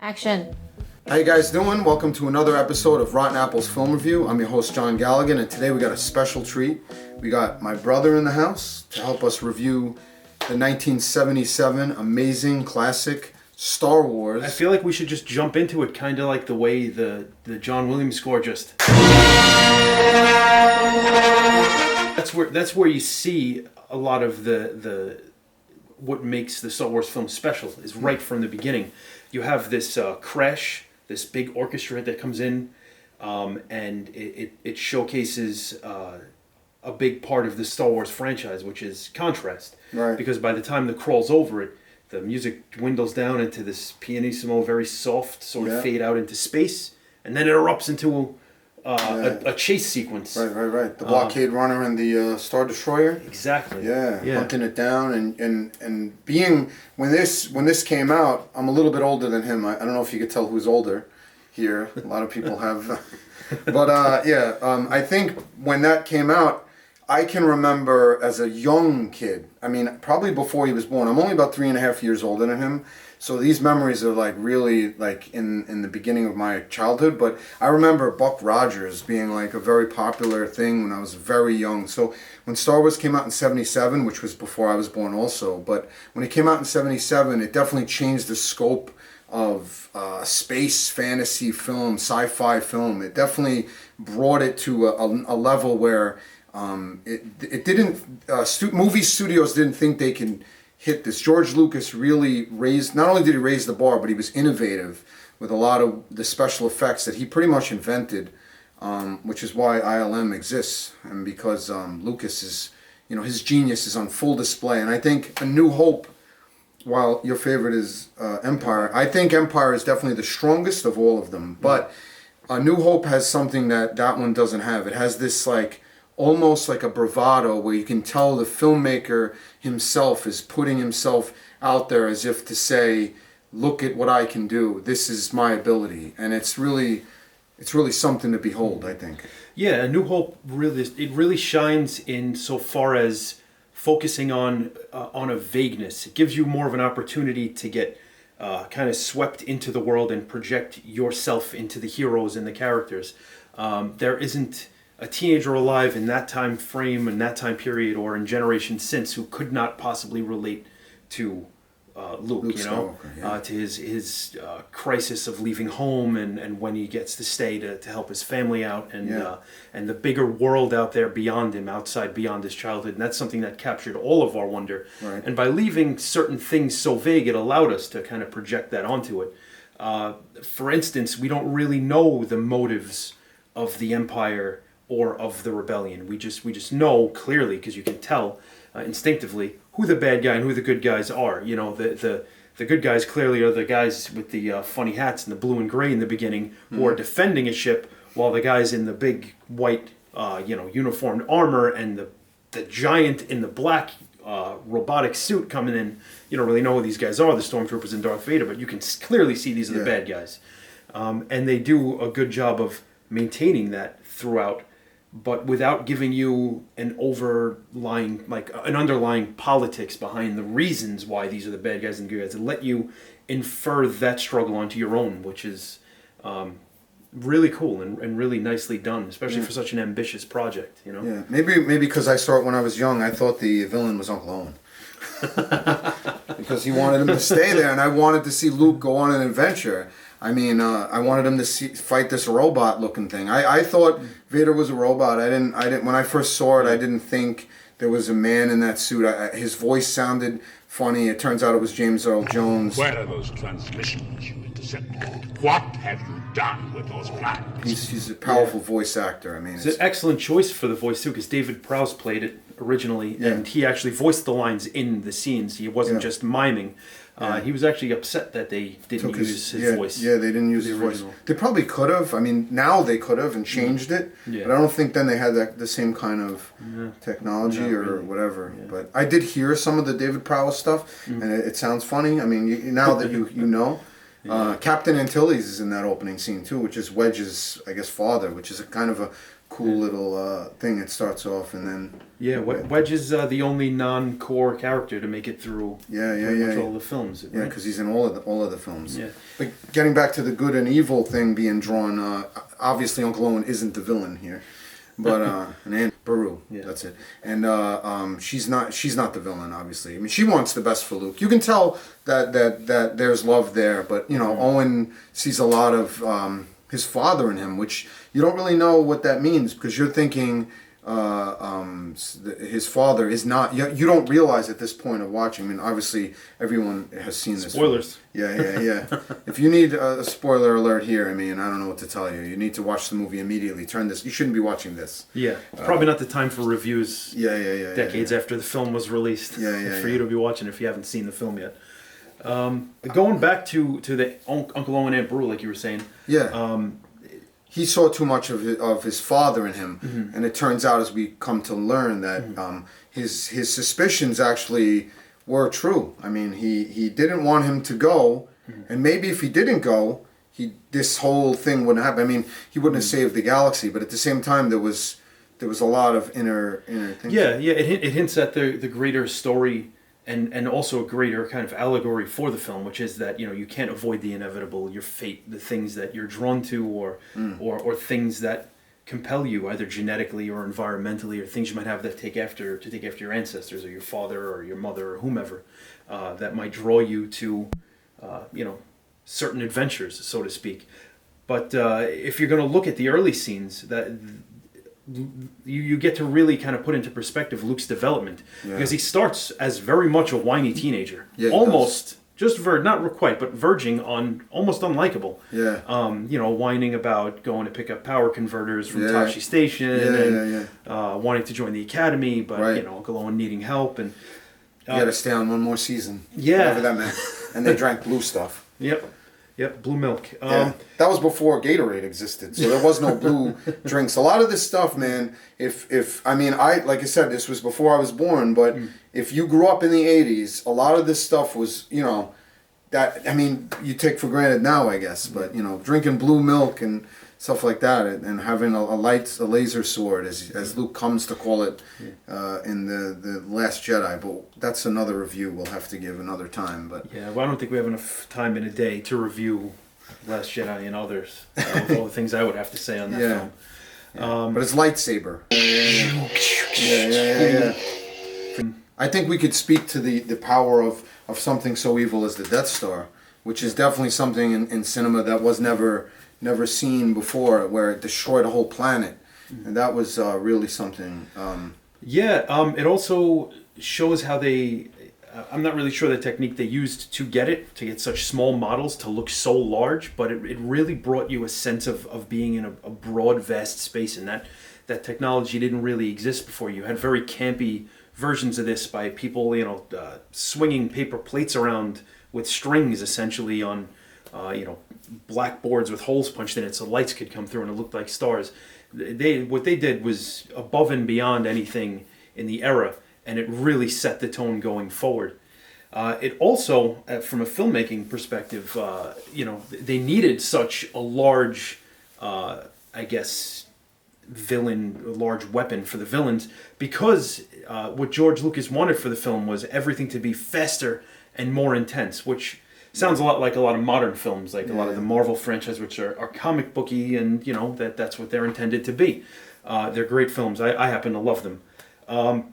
Action. How you guys doing? Welcome to another episode of Rotten Apples Film Review. I'm your host, John Galligan, and today we got a special treat. We got my brother in the house to help us review the 1977 amazing classic Star Wars. I feel like we should just jump into it, kind of like the way the John Williams score just. That's where you see a lot of the what makes the Star Wars film special is right from the beginning. You have this crash, this big orchestra that comes in, and it showcases a big part of the Star Wars franchise, which is contrast. Right. Because by the time the crawl's over it, the music dwindles down into this pianissimo, very soft sort of fade out into space, and then it erupts into a chase sequence. Right. The blockade runner and the Star Destroyer. Exactly. Yeah, hunting it down and being when this came out, I'm a little bit older than him. I don't know if you could tell who's older here. A lot of people have, but I think when that came out, I can remember as a young kid. I mean, probably before he was born. I'm only about 3.5 years older than him. So these memories are like really like in the beginning of my childhood. But I remember Buck Rogers being like a very popular thing when I was very young. So when Star Wars came out in 77, which was before I was born also, but when it came out in 77, it definitely changed the scope of space fantasy film, sci-fi film. It definitely brought it to a level where it didn't, movie studios didn't think they can hit this. George Lucas really not only did he raise the bar, but he was innovative with a lot of the special effects that he pretty much invented, which is why ILM exists, and because Lucas is, his genius is on full display. And I think A New Hope, while your favorite is Empire, I think Empire is definitely the strongest of all of them, but A New Hope has something that one doesn't have. It has this almost like a bravado where you can tell the filmmaker himself is putting himself out there as if to say, look at what I can do. This is my ability. And it's really something to behold, I think. Yeah, A New Hope really shines in so far as focusing on a vagueness. It gives you more of an opportunity to get kind of swept into the world and project yourself into the heroes and the characters. There isn't a teenager alive in that time frame and that time period or in generations since who could not possibly relate to Luke, to his crisis of leaving home and when he gets to stay to help his family out and the bigger world out there beyond him, beyond his childhood. And that's something that captured all of our wonder. Right. And by leaving certain things so vague, it allowed us to kind of project that onto it. For instance, we don't really know the motives of the Empire or of the rebellion. We just know clearly, because you can tell instinctively who the bad guy and who the good guys are. The good guys clearly are the guys with the funny hats and the blue and gray in the beginning who are defending a ship, while the guys in the big white uniformed armor and the giant in the black robotic suit coming in, you don't really know who these guys are, the stormtroopers and Darth Vader, but you can clearly see these are the bad guys. And they do a good job of maintaining that throughout, but without giving you an underlying politics behind the reasons why these are the bad guys and good guys, and let you infer that struggle onto your own, which is really cool and really nicely done, especially for such an ambitious project. Yeah, maybe because I saw it when I was young, I thought the villain was Uncle Owen. Because he wanted him to stay there, and I wanted to see Luke go on an adventure. I mean, I wanted him to fight this robot-looking thing. I thought Vader was a robot. I didn't. When I first saw it, I didn't think there was a man in that suit. His voice sounded funny. It turns out it was James Earl Jones. Where are those transmissions you intercepted? What have you done with those plans? He's a powerful voice actor. I mean, it's an excellent choice for the voice too, because David Prowse played it originally, and he actually voiced the lines in the scenes. He wasn't just miming. He was actually upset that they didn't use his voice. Yeah, they didn't use his voice. They probably could have. I mean, now they could have and changed it. Yeah. But I don't think then they had the same kind of technology or whatever. Yeah. But I did hear some of the David Prowse stuff, and it sounds funny. I mean, now that you know. Captain Antilles is in that opening scene too, which is Wedge's, I guess, father, which is a kind of a cool little thing. It starts off and then Yeah, Wedge is the only non-core character to make it through pretty much all the films. yeah, Right? because he's in all of the films. Yeah. But getting back to the good and evil thing being drawn, obviously Uncle Owen isn't the villain here, but and Aunt Beru, Yeah. that's it. And she's not the villain, obviously. I mean, she wants the best for Luke. You can tell that there's love there, but you know, Owen sees a lot of his father in him, which you don't really know what that means because you're thinking his father is not. You don't realize at this point of watching. I mean, obviously everyone has seen this. Spoilers. Yeah. If you need a spoiler alert here, I mean, I don't know what to tell you. You need to watch the movie immediately. Turn this. You shouldn't be watching this. Yeah, probably not the time for reviews. Yeah. Decades after the film was released. Yeah, For you to be watching if you haven't seen the film yet. Going back to the Uncle Owen and Aunt Beru, like you were saying. Yeah. He saw too much of his father in him, and it turns out as we come to learn that his suspicions actually were true. I mean, he didn't want him to go, and maybe if he didn't go, this whole thing wouldn't happen. I mean, he wouldn't have saved the galaxy, but at the same time, there was a lot of inner things. Yeah. It hints at the greater story. And also a greater kind of allegory for the film, which is that you can't avoid the inevitable, your fate, the things that you're drawn to, or things that compel you, either genetically or environmentally, or things you might have to take after your ancestors, or your father, or your mother, or whomever, that might draw you to, certain adventures, so to speak. But if you're going to look at the early scenes, that you get to really kind of put into perspective Luke's development, because he starts as very much a whiny teenager, almost not quite, but verging on almost unlikable. Whining about going to pick up power converters from Tashi Station, and wanting to join the academy, but Uncle Owen needing help, and you got to stay on one more season. Yeah, whatever that meant. And they drank blue stuff. Yep, blue milk. That was before Gatorade existed, so there was no blue drinks. A lot of this stuff, man. If I mean, like I said, this was before I was born. But if you grew up in the '80s, a lot of this stuff was, that I mean, you take for granted now, I guess. But drinking blue milk and stuff like that, and having a laser sword, as Luke comes to call it in the Last Jedi. But that's another review we'll have to give another time. But I don't think we have enough time in a day to review Last Jedi and others. With all the things I would have to say on that film. But it's lightsaber. Yeah. I think we could speak to the power of something so evil as the Death Star, which is definitely something in cinema that was never seen before, where it destroyed a whole planet, and that was really something. It also shows how they. I'm not really sure the technique they used to get such small models to look so large, but it really brought you a sense of being in a broad, vast space, and that technology didn't really exist before. You had very campy versions of this by people, swinging paper plates around with strings, essentially on, blackboards with holes punched in it so lights could come through and it looked like stars. What they did was above and beyond anything in the era, and it really set the tone going forward. It also, from a filmmaking perspective, they needed such a large, villain, a large weapon for the villains, because what George Lucas wanted for the film was everything to be faster and more intense, which sounds a lot like a lot of modern films, like a lot of the Marvel franchise, which are comic booky, and that's what they're intended to be. They're great films. I happen to love them.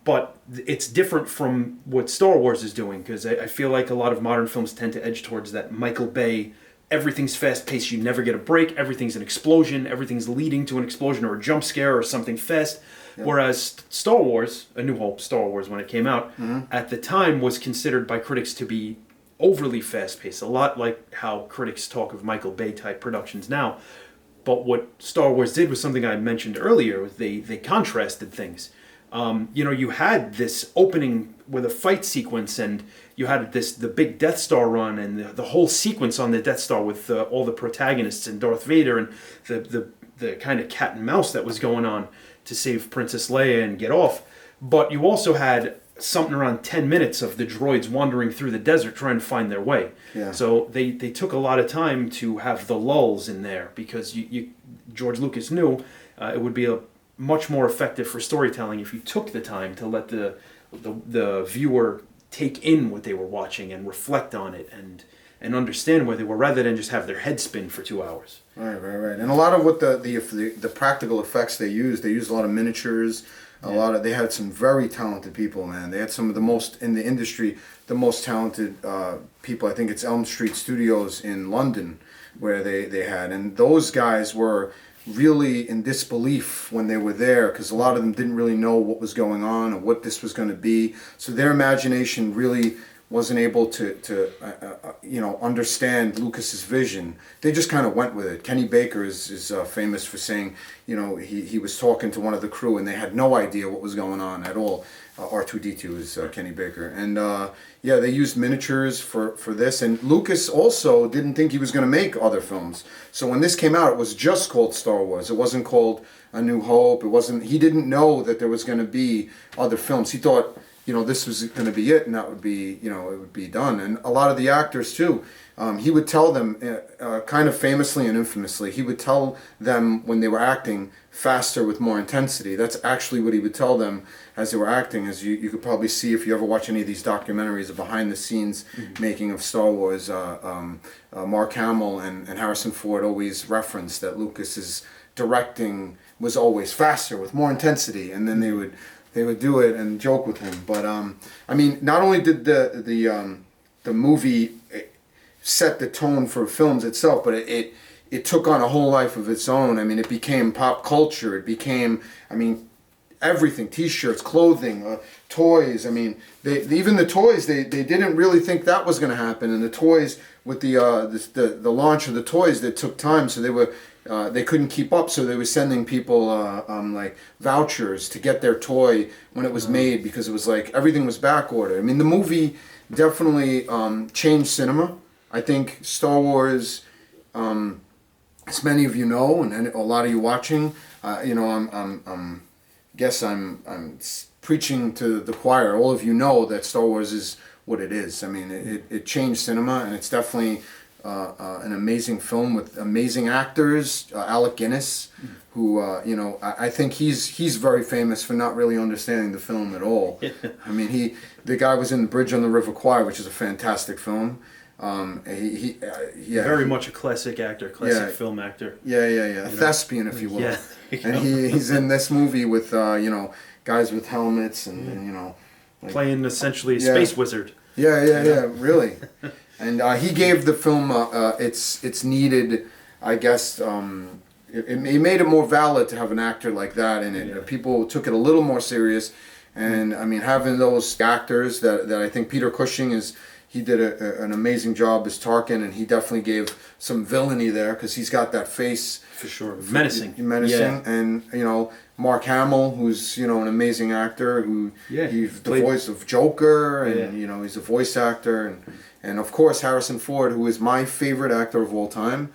But it's different from what Star Wars is doing, because I feel like a lot of modern films tend to edge towards that Michael Bay, everything's fast-paced, you never get a break, everything's an explosion, everything's leading to an explosion or a jump scare or something fast. Whereas Star Wars, A New Hope, Star Wars, when it came out, at the time was considered by critics to be overly fast-paced, a lot like how critics talk of Michael Bay-type productions now. But what Star Wars did was something I mentioned earlier. They contrasted things. You had this opening with a fight sequence, and you had the big Death Star run, and the whole sequence on the Death Star with all the protagonists and Darth Vader, and the kind of cat and mouse that was going on to save Princess Leia and get off. But you also had something around 10 minutes of the droids wandering through the desert trying to find their way. So they took a lot of time to have the lulls in there, because George Lucas knew it would be much more effective for storytelling if you took the time to let the viewer take in what they were watching and reflect on it and understand where they were, rather than just have their head spin for 2 hours. Right. And a lot of what the practical effects they used a lot of miniatures. They had some very talented people, man. They had some of the most in the industry, the most talented people. I think it's Elm Street Studios in London where they had, and those guys were really in disbelief when they were there, because a lot of them didn't really know what was going on or what this was going to be. So their imagination really wasn't able to understand Lucas's vision. They just kind of went with it. Kenny Baker is famous for saying, he was talking to one of the crew and they had no idea what was going on at all. R2-D2 is Kenny Baker. And they used miniatures for this. And Lucas also didn't think he was going to make other films. So when this came out, it was just called Star Wars. It wasn't called A New Hope. He didn't know that there was going to be other films. He thought, this was going to be it, and that would be, it would be done. And a lot of the actors too, he would tell them, kind of famously and infamously, he would tell them when they were acting faster with more intensity. That's actually what he would tell them as they were acting. As you could probably see if you ever watch any of these documentaries of behind the scenes making of Star Wars. Mark Hamill and Harrison Ford always referenced that Lucas's directing was always faster with more intensity, and then they would do it and joke with him. But not only did the movie set the tone for films itself, but it took on a whole life of its own. It became pop culture. It became, everything: T-shirts, clothing, toys. Even the toys, they didn't really think that was going to happen. And the toys, with the launch of the toys, that took time, so they couldn't keep up, so they were sending people like vouchers to get their toy when it was made, because it was like everything was back ordered. The movie definitely changed cinema. I think Star Wars, as many of you know, and a lot of you watching, I'm preaching to the choir. All of you know that Star Wars is what it is. It changed cinema, and it's definitely an amazing film with amazing actors. Alec Guinness, who I think he's very famous for not really understanding the film at all. The guy was in The Bridge on the River Kwai, which is a fantastic film. Very much a classic actor, film actor. A thespian, if you will. Yeah. And he's in this movie with guys with helmets and playing essentially a space wizard. Really. And he gave the film its needed, I guess. It made it more valid to have an actor like that in it. People took it a little more serious, and having those actors that I think Peter Cushing he did an amazing job as Tarkin, and he definitely gave some villainy there, because he's got that face for sure, menacing. Yeah. And Mark Hamill, who's an amazing actor, he's the voice of Joker, and he's a voice actor, and of course Harrison Ford, who is my favorite actor of all time,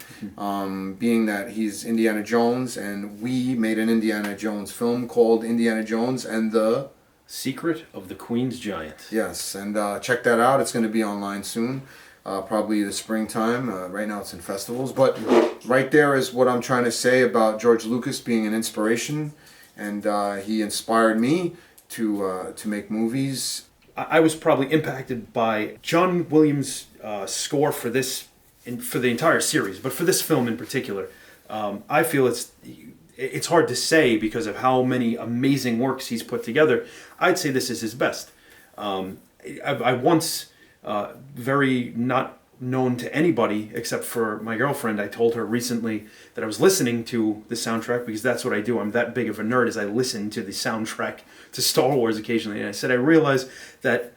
being that he's Indiana Jones, and we made an Indiana Jones film called Indiana Jones and the Secret of the Queen's Giant. Yes, and check that out. It's going to be online soon, probably the springtime. Right now it's in festivals, but right there is what I'm trying to say about George Lucas being an inspiration, and he inspired me to make movies. I was probably impacted by John Williams' score for for the entire series, but for this film in particular. I feel it's hard to say because of how many amazing works he's put together. I'd say this is his best. I once, very not known to anybody except for my girlfriend, I told her recently that I was listening to the soundtrack, because that's what I do. I'm that big of a nerd, as I listen to the soundtrack to Star Wars occasionally. And I said, I realize that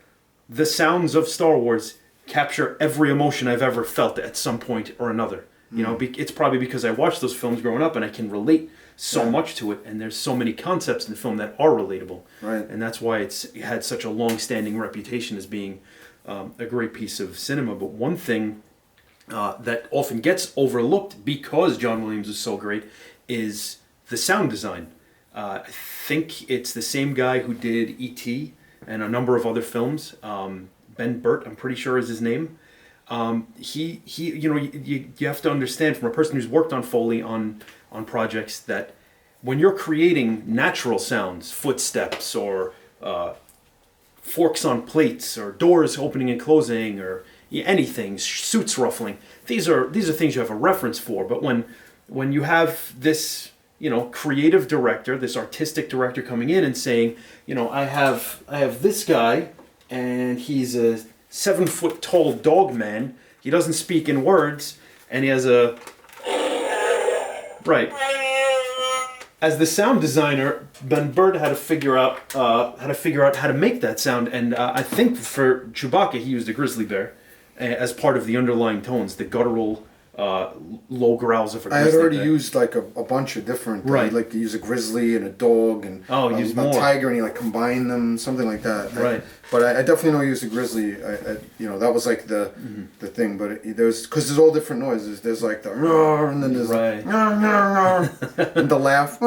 the sounds of Star Wars capture every emotion I've ever felt at some point or another. It's probably because I watched those films growing up and I can relate so much to it, and there's so many concepts in the film that are relatable. Right. And that's why it's had such a long-standing reputation as being a great piece of cinema. But one thing that often gets overlooked because John Williams is so great is the sound design. I think it's the same guy who did E.T. and a number of other films. Ben Burt, I'm pretty sure is his name. You have to understand, from a person who's worked on Foley on projects, that when you're creating natural sounds, footsteps or forks on plates or doors opening and closing or anything, suits ruffling, these are things you have a reference for. But when you have this, creative director, this artistic director coming in and saying, I have this guy and he's a 7-foot tall dog man. He doesn't speak in words and he has a right. As the sound designer, Ben Burtt had to figure out how to make that sound, and I think for Chewbacca he used a grizzly bear as part of the underlying tones, the guttural, low growls of a grizzly I had already bear. used like a bunch of different. Right. I'd like to use a grizzly and a dog and Use a more. tiger, and you like combine them, something like that. Right. But I definitely know I used a grizzly. That was like the thing. But there's all different noises. There's like the roar, and then there's Right. and the laugh.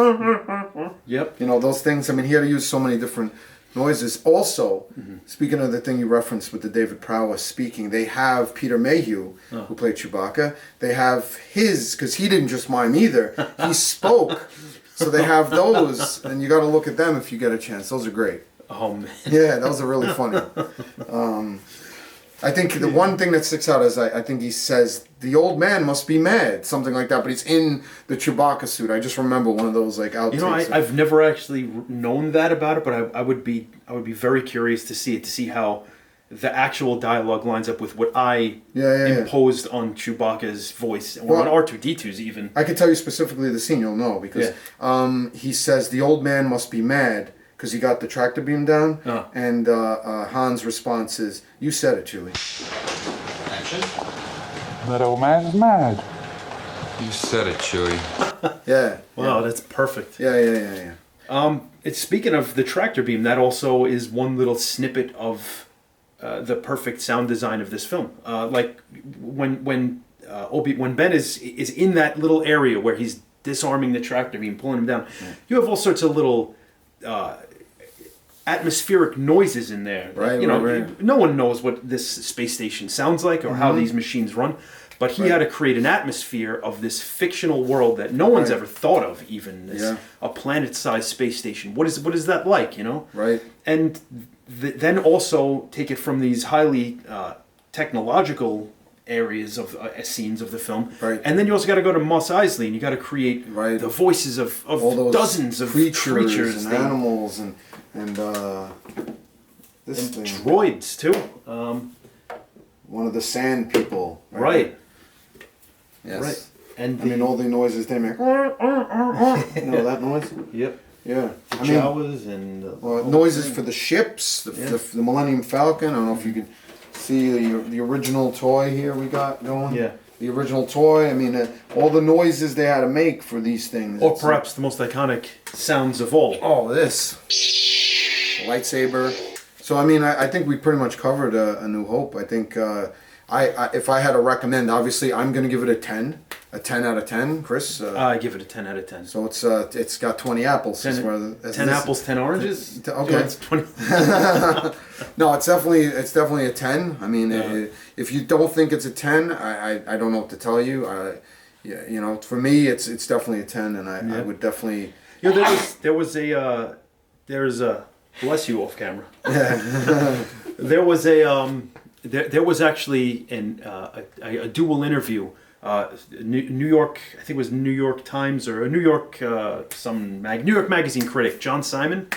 Yep. Those things. I mean, he had to use so many different noises. Also, speaking of the thing you referenced with the David Prowse speaking, they have Peter Mayhew, who played Chewbacca. They have his, because he didn't just mime either. He spoke. So they have those, and you got to look at them if you get a chance. Those are great. Oh man. Yeah, those are really funny. I think the one thing that sticks out is I think he says, the old man must be mad, something like that, but he's in the Chewbacca suit. I just remember one of those like outtakes. I've never actually known that about it, but I would be very curious to see it, to see how the actual dialogue lines up with what I imposed on Chewbacca's voice, or on R2-D2's even. I can tell you specifically the scene, you'll know, because he says the old man must be mad because he got the tractor beam down, and Han's response is, "You said it, Chewie." Action. That old man's mad. You said it, Chewie. Yeah. Wow, that's perfect. Yeah. It's speaking of the tractor beam, that also is one little snippet of the perfect sound design of this film. Like when Ben is in that little area where he's disarming the tractor beam, pulling him down, you have all sorts of little atmospheric noises in there. Right, right. No one knows what this space station sounds like or how these machines run, but he had to create an atmosphere of this fictional world that no one's ever thought of, even a planet-sized space station. What is that like? Right. And then also take it from these highly technological areas of scenes of the film, Right. and then you also got to go to Mos Eisley and you got to create Right. the voices of All those dozens of creatures and animals and this and thing. droids too. One of the sand people. Right. Yes. Right. And I mean, all the noises they make. That noise. Yep. Yeah. The I mean, Jawas and noises for the ships, the Millennium Falcon. I don't know if you can see the original toy here we got going. Yeah. The original toy. I mean, all the noises they had to make for these things. or perhaps the most iconic sounds of all. Oh, this lightsaber. So I mean, I think we pretty much covered A New Hope. I think I if I had to recommend, obviously I'm going to give it a 10 out of 10. Chris. I give it a 10 out of 10. So it's got 20 apples. 10, as well as 10 this. apples, 10 oranges. Okay. Yeah, it's 20. No, it's definitely a 10. I mean, if you don't think it's a 10, I don't know what to tell you. For me, it's definitely a 10, and I would definitely. There's a bless you off camera. there was actually a dual interview. New York, I think it was New York Times or a New York New York Magazine critic, John Simon,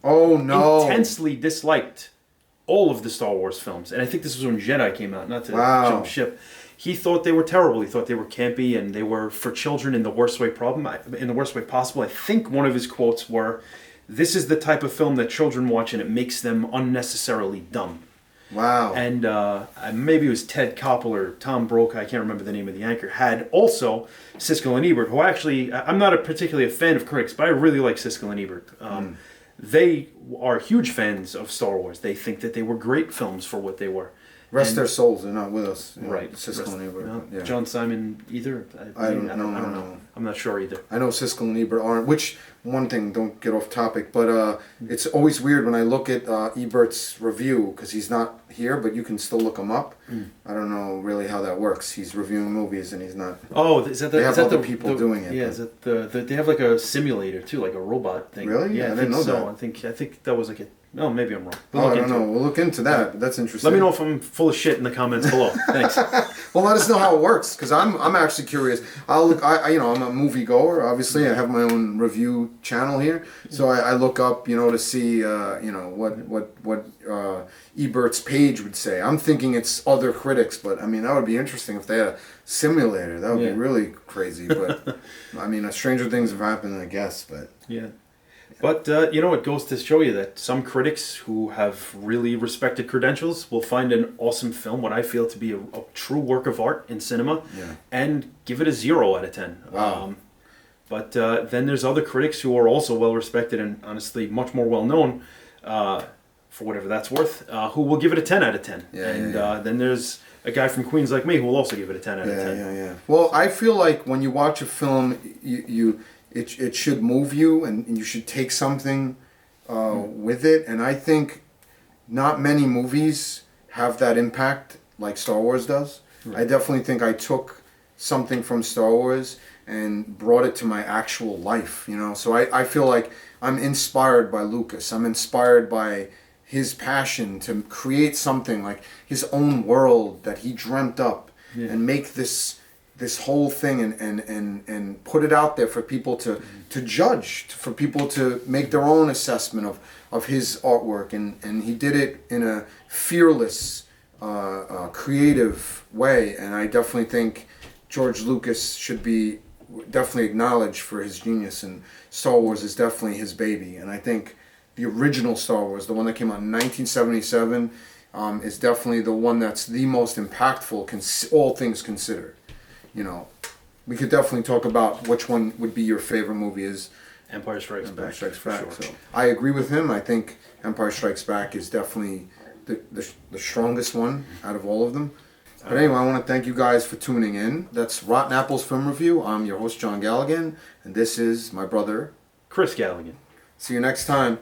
Oh no! intensely disliked all of the Star Wars films, and I think this was when Jedi came out. Not to jump ship, he thought they were terrible. He thought they were campy and they were for children in the worst way possible. I think one of his quotes were, "This is the type of film that children watch and it makes them unnecessarily dumb." Wow. And maybe it was Ted Koppel or Tom Brokaw, I can't remember the name of the anchor, had also Siskel and Ebert, who actually, I'm not particularly a fan of critics, but I really like Siskel and Ebert. They are huge fans of Star Wars. They think that they were great films for what they were. Rest And- their souls. They're not with us. You know, Right. Siskel and Ebert. No, Yeah. John Simon either? I don't know. I'm not sure either. I know Siskel and Ebert aren't. Which one thing? Don't get off topic, but it's always weird when I look at Ebert's review because he's not here, but you can still look him up. I don't know really how that works. He's reviewing movies and he's not. Oh, is that the, They have is that other the, people the- doing it, Yeah, but- is that the they have like a simulator too, like a robot thing. Really? Yeah, I I, didn't think know so. that. I think that was like a. Oh, maybe I'm wrong. We'll Oh, look I don't into know. it. We'll look into that. But that's interesting. Let me know if I'm full of shit in the comments below. Thanks. Well, let us know how it works because I'm actually curious. I'll look. I'm a movie goer. Obviously, I have my own review channel here, so I look up to see what Ebert's page would say. I'm thinking it's other critics, but I mean that would be interesting if they had a simulator. That would Yeah. be really crazy. But I mean, stranger things have happened, I guess. But Yeah. But, it goes to show you that some critics who have really respected credentials will find an awesome film, what I feel to be a true work of art in cinema, Yeah. and give it a 0 out of 10. Wow. But then there's other critics who are also well respected and honestly much more well known, for whatever that's worth, who will give it a 10 out of 10. Yeah, and yeah. Then there's a guy from Queens like me who will also give it a 10 out of 10. yeah. Well, I feel like when you watch a film, it should move you and you should take something with it. And I think not many movies have that impact like Star Wars does. Right. I definitely think I took something from Star Wars and brought it to my actual life, So I feel like I'm inspired by Lucas. I'm inspired by his passion to create something like his own world that he dreamt up and make this whole thing and put it out there for people to judge, for people to make their own assessment of his artwork. And he did it in a fearless, creative way. And I definitely think George Lucas should be definitely acknowledged for his genius. And Star Wars is definitely his baby. And I think the original Star Wars, the one that came out in 1977, is definitely the one that's the most impactful, all things considered. We could definitely talk about which one would be your favorite movie is Empire Strikes Empire Back. Strikes for Back. sure. So I agree with him. I think Empire Strikes Back is definitely the strongest one out of all of them. But anyway, I want to thank you guys for tuning in. That's Rotten Apples Film Review. I'm your host, John Galligan, and this is my brother. Chris Galligan. See you next time.